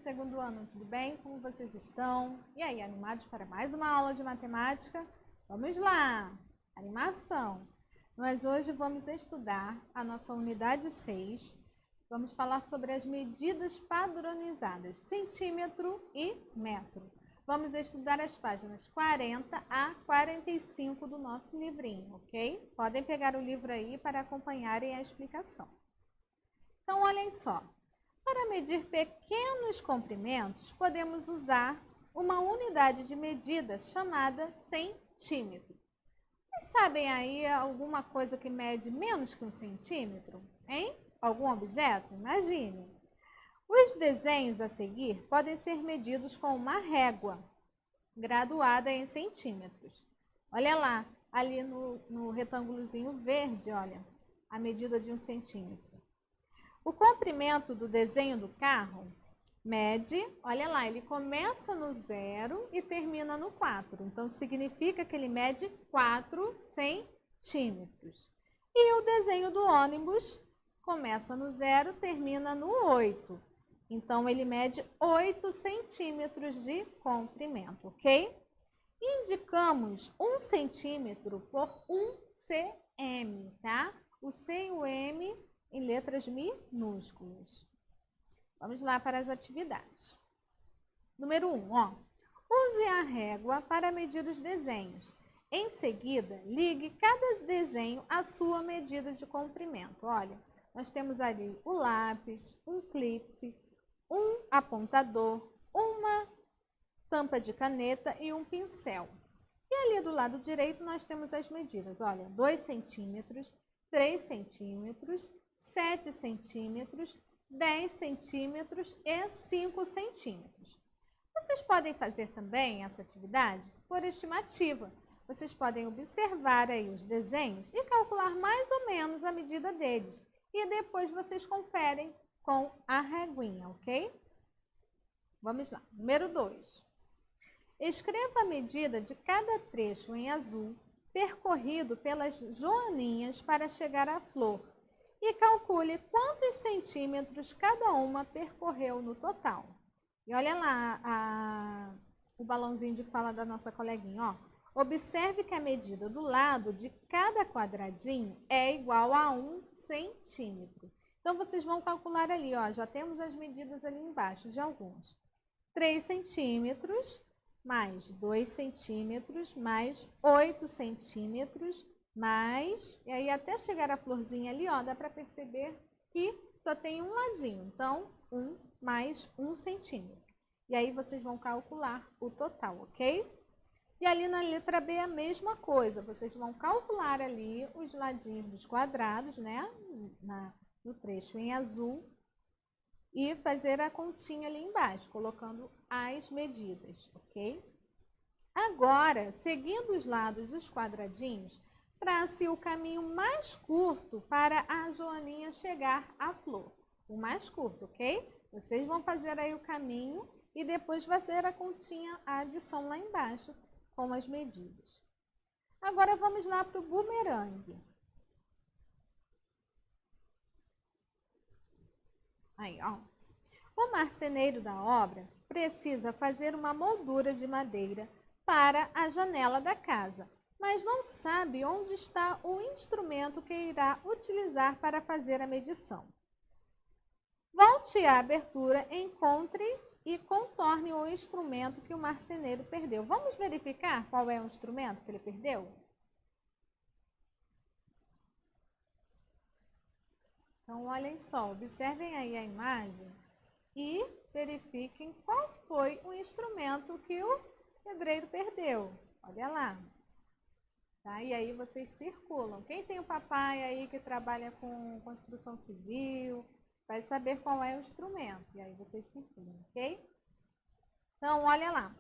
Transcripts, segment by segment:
segundo ano, tudo bem? Como vocês estão? E aí, animados para mais uma aula de matemática? Vamos lá! Animação! Nós hoje vamos estudar a nossa unidade 6. Vamos falar sobre as medidas padronizadas, centímetro e metro. Vamos estudar as páginas 40 a 45 do nosso livrinho, ok? Podem pegar o livro aí para acompanharem a explicação. Então, olhem só. Para medir pequenos comprimentos, podemos usar uma unidade de medida chamada centímetro. Vocês sabem aí alguma coisa que mede menos que 1 centímetro? Hein? Algum objeto? Imagine. Os desenhos a seguir podem ser medidos com uma régua graduada em centímetros. Olha lá, ali no retângulozinho verde, olha, a medida de 1 centímetro. O comprimento do desenho do carro mede, olha lá, ele começa no 0 e termina no 4. Então, significa que ele mede 4 centímetros. E o desenho do ônibus começa no 0 e termina no 8. Então, ele mede 8 centímetros de comprimento, ok? Indicamos 1 centímetro por 1 cm, tá? O C e o M em letras minúsculas. Vamos lá para as atividades. Número 1, ó. Use a régua para medir os desenhos. Em seguida, ligue cada desenho à sua medida de comprimento. Olha, nós temos ali o lápis, um clipe, um apontador, uma tampa de caneta e um pincel. E ali do lado direito nós temos as medidas. Olha, 2 centímetros, 3 centímetros, 7 centímetros, 10 centímetros e 5 centímetros. Vocês podem fazer também essa atividade por estimativa. Vocês podem observar aí os desenhos e calcular mais ou menos a medida deles. E depois vocês conferem com a reguinha, ok? Vamos lá. Número 2. Escreva a medida de cada trecho em azul percorrido pelas joaninhas para chegar à flor. E calcule quantos centímetros cada uma percorreu no total. E olha lá o balãozinho de fala da nossa coleguinha, ó. Observe que a medida do lado de cada quadradinho é igual a 1 centímetro. Então, vocês vão calcular ali, ó, já temos as medidas ali embaixo de alguns. 3 centímetros, mais 2 centímetros, mais 8 centímetros, mais, e aí até chegar a florzinha ali, ó, dá para perceber que só tem um ladinho. Então, 1 mais 1 centímetro. E aí vocês vão calcular o total, ok? E ali na letra B a mesma coisa. Vocês vão calcular ali os ladinhos dos quadrados, né? No trecho em azul. E fazer a continha ali embaixo, colocando as medidas, ok? Agora, seguindo os lados dos quadradinhos, trace o caminho mais curto para a joaninha chegar à flor. O mais curto, ok? Vocês vão fazer aí o caminho e depois fazer a continha, a adição lá embaixo com as medidas. Agora vamos lá para o bumerangue. Aí, ó. O marceneiro da obra precisa fazer uma moldura de madeira para a janela da casa, mas não sabe onde está o instrumento que irá utilizar para fazer a medição. Volte à abertura, encontre e contorne o instrumento que o marceneiro perdeu. Vamos verificar qual é o instrumento que ele perdeu? Então, olhem só, observem aí a imagem e verifiquem qual foi o instrumento que o pedreiro perdeu. Olha lá. Tá? E aí vocês circulam. Quem tem o papai aí que trabalha com construção civil, vai saber qual é o instrumento. E aí vocês circulam, ok? Então, olha lá.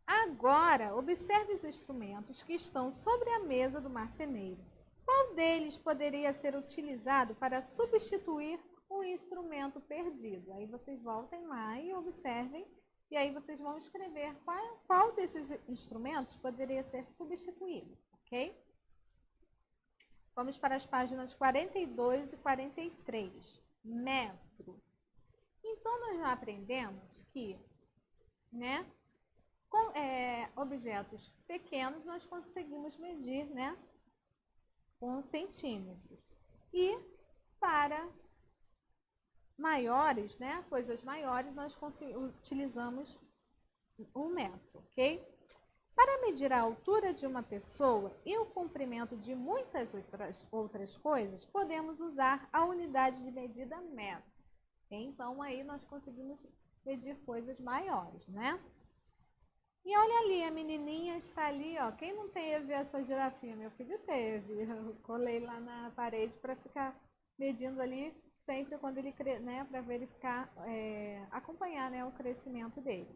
Agora, observe os instrumentos que estão sobre a mesa do marceneiro. Qual deles poderia ser utilizado para substituir o instrumento perdido? Aí vocês voltem lá e observem. E aí vocês vão escrever qual desses instrumentos poderia ser substituído, ok? Vamos para as páginas 42 e 43. Metro. Então, nós já aprendemos que, né, com objetos pequenos nós conseguimos medir, né, com centímetros. E para maiores, né, coisas maiores, nós utilizamos o metro, ok? Para medir a altura de uma pessoa e o comprimento de muitas outras coisas, podemos usar a unidade de medida metro. Então, aí nós conseguimos medir coisas maiores, né? E olha ali, a menininha está ali, ó. Quem não teve essa girafinha? Meu filho teve. Eu colei lá na parede para ficar medindo ali sempre quando ele, né, para verificar, acompanhar, né, o crescimento dele.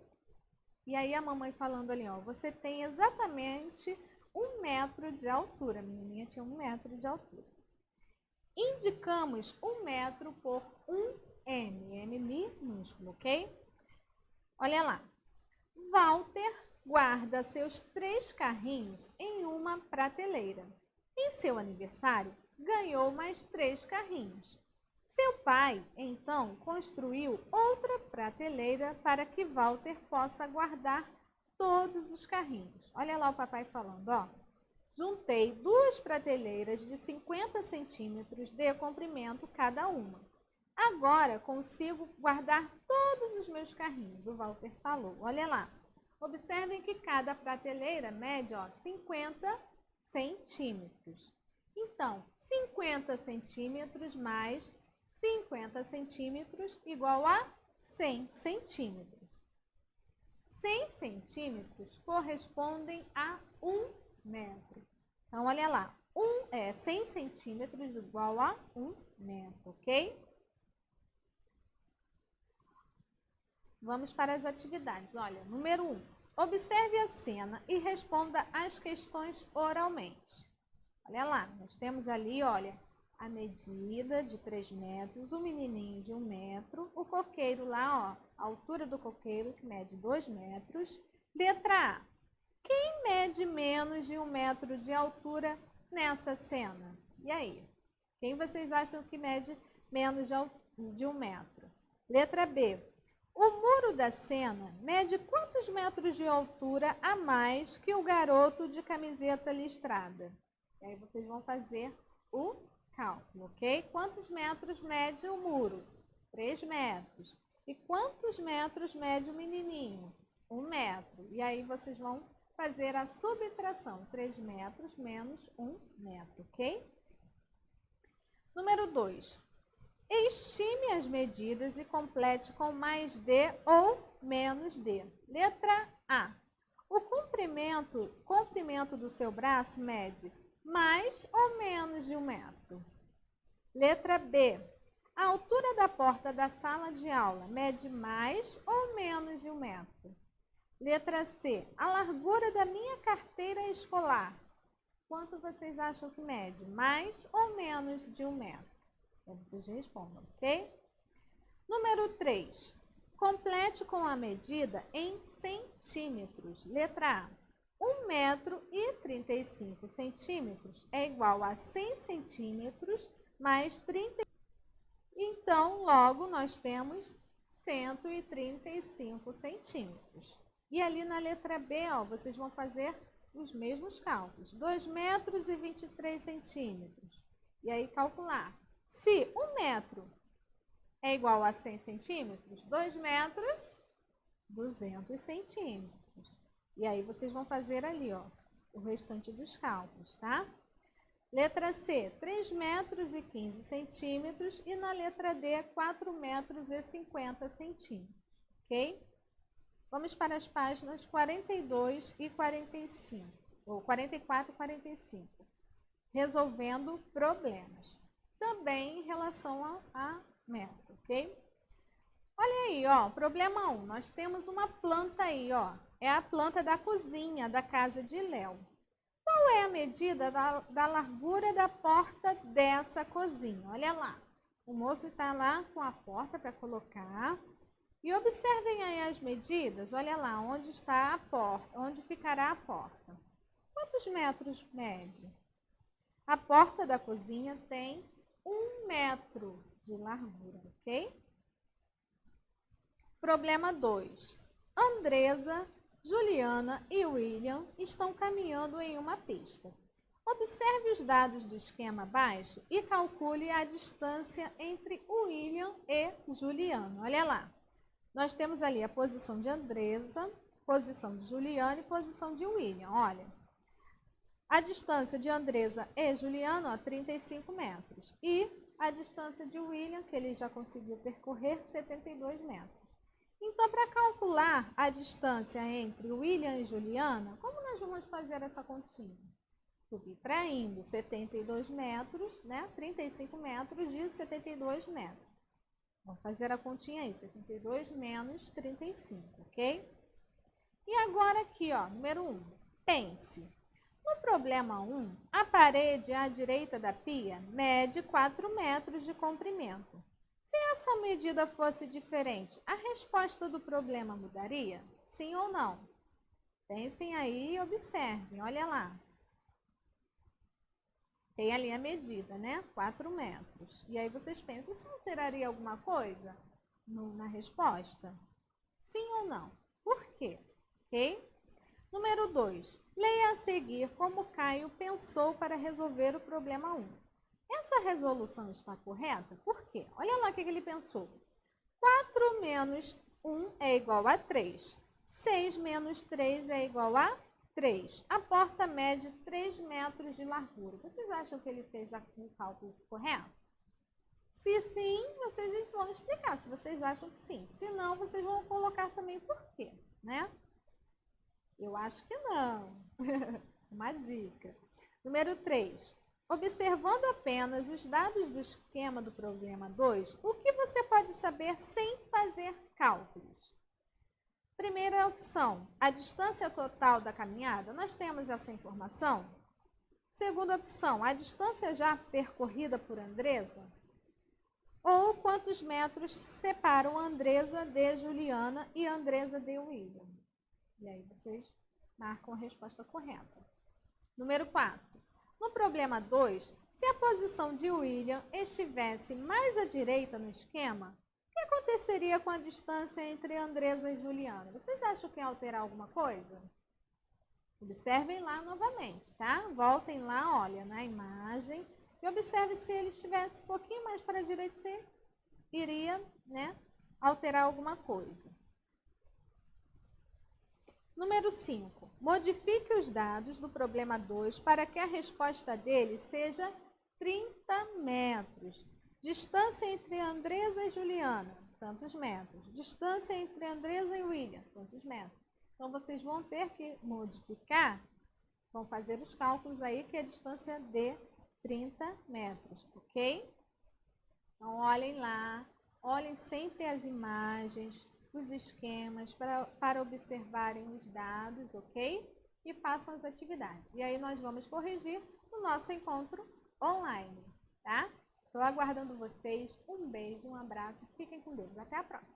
E aí a mamãe falando ali, ó, você tem exatamente 1 metro de altura. A menininha tinha 1 metro de altura. Indicamos 1 metro por 1 M minúsculo, ok? Olha lá. Walter guarda seus 3 carrinhos em uma prateleira. Em seu aniversário, ganhou mais 3 carrinhos. Seu pai, então, construiu outra prateleira para que Walter possa guardar todos os carrinhos. Olha lá o papai falando, ó. Juntei 2 prateleiras de 50 centímetros de comprimento cada uma. Agora consigo guardar todos os meus carrinhos, o Walter falou. Olha lá. Observem que cada prateleira mede, ó, 50 centímetros. Então, 50 centímetros mais 50 centímetros igual a 100 centímetros. 100 centímetros correspondem a 1 metro. Então, olha lá. 100 centímetros igual a 1 metro, ok? Vamos para as atividades. Olha, número 1. Observe a cena e responda as questões oralmente. Olha lá, nós temos ali, olha, a medida de 3 metros, o menininho de 1 metro, o coqueiro lá, ó, a altura do coqueiro que mede 2 metros. Letra A. Quem mede menos de 1 metro de altura nessa cena? E aí? Quem vocês acham que mede menos de 1 metro? Letra B. O muro da cena mede quantos metros de altura a mais que o garoto de camiseta listrada? E aí vocês vão fazer o cálculo, ok? Quantos metros mede o muro? 3 metros. E quantos metros mede o menininho? 1 metro. E aí vocês vão fazer a subtração. 3 metros menos 1 metro, ok? Número 2. Estime as medidas e complete com mais D ou menos D. Letra A. O comprimento do seu braço mede mais ou menos de 1 metro. Letra B. A altura da porta da sala de aula mede mais ou menos de 1 metro. Letra C. A largura da minha carteira escolar. Quanto vocês acham que mede? Mais ou menos de 1 metro? Então, vocês respondam, ok? Número 3. Complete com a medida em centímetros. Letra A. 1 metro e 35 centímetros é igual a 100 centímetros mais 30. Então, logo, nós temos 135 centímetros. E ali na letra B, ó, vocês vão fazer os mesmos cálculos. 2 metros e 23 centímetros. E aí, calcular. Se 1 metro é igual a 100 centímetros, 2 metros, 200 centímetros. E aí vocês vão fazer ali, ó, o restante dos cálculos, tá? Letra C, 3 metros e 15 centímetros. E na letra D, 4 metros e 50 centímetros, ok? Vamos para as páginas 42 e 45, ou 44 e 45. Resolvendo problemas. Também em relação a metro, ok? Olha aí, ó, problema 1. Nós temos uma planta aí, ó. É a planta da cozinha da casa de Léo. Qual é a medida da largura da porta dessa cozinha? Olha lá. O moço está lá com a porta para colocar. E observem aí as medidas. Olha lá, onde está a porta, onde ficará a porta. Quantos metros mede? A porta da cozinha tem 1 metro de largura, ok? Problema 2. Andresa, Juliana e William estão caminhando em uma pista. Observe os dados do esquema abaixo e calcule a distância entre William e Juliana. Olha lá. Nós temos ali a posição de Andresa, posição de Juliana e posição de William. Olha. A distância de Andresa e Juliana, 35 metros. E a distância de William, que ele já conseguiu percorrer, 72 metros. Então, para calcular a distância entre William e Juliana, como nós vamos fazer essa continha? Subtraindo 72 metros, né? 35 metros de 72 metros. Vamos fazer a continha aí, 72 menos 35, ok? E agora aqui, ó, número 1. Pense. No problema 1, a parede à direita da pia mede 4 metros de comprimento. Se essa medida fosse diferente, a resposta do problema mudaria? Sim ou não? Pensem aí e observem, olha lá. Tem ali a medida, né? 4 metros. E aí vocês pensam, isso alteraria alguma coisa na resposta? Sim ou não? Por quê? Ok? Número 2. Leia a seguir como Caio pensou para resolver o problema 1. Essa resolução está correta? Por quê? Olha lá o que ele pensou. 4 menos 1 é igual a 3. 6 menos 3 é igual a 3. A porta mede 3 metros de largura. Vocês acham que ele fez o cálculo correto? Se sim, vocês vão explicar se vocês acham que sim. Se não, vocês vão colocar também por quê, né? Eu acho que não. Uma dica. Número 3. Observando apenas os dados do esquema do problema 2, o que você pode saber sem fazer cálculos? Primeira opção, a distância total da caminhada. Nós temos essa informação. Segunda opção, a distância já percorrida por Andresa. Ou quantos metros separam Andresa de Juliana e Andresa de William. E aí vocês marcam a resposta correta. Número 4. No problema 2, se a posição de William estivesse mais à direita no esquema, o que aconteceria com a distância entre Andresa e Juliana? Vocês acham que ia alterar alguma coisa? Observem lá novamente, tá? Voltem lá, olha, na imagem e observe se ele estivesse um pouquinho mais para a direita, se iria, né, alterar alguma coisa. Número 5. Modifique os dados do problema 2 para que a resposta dele seja 30 metros. Distância entre Andresa e Juliana, tantos metros. Distância entre Andresa e William, tantos metros. Então, vocês vão ter que modificar, vão fazer os cálculos aí, que é a distância de 30 metros, ok? Então, olhem lá, olhem sempre as imagens, os esquemas para observarem os dados, ok? E façam as atividades. E aí nós vamos corrigir no nosso encontro online, tá? Estou aguardando vocês. Um beijo, um abraço. Fiquem com Deus. Até a próxima.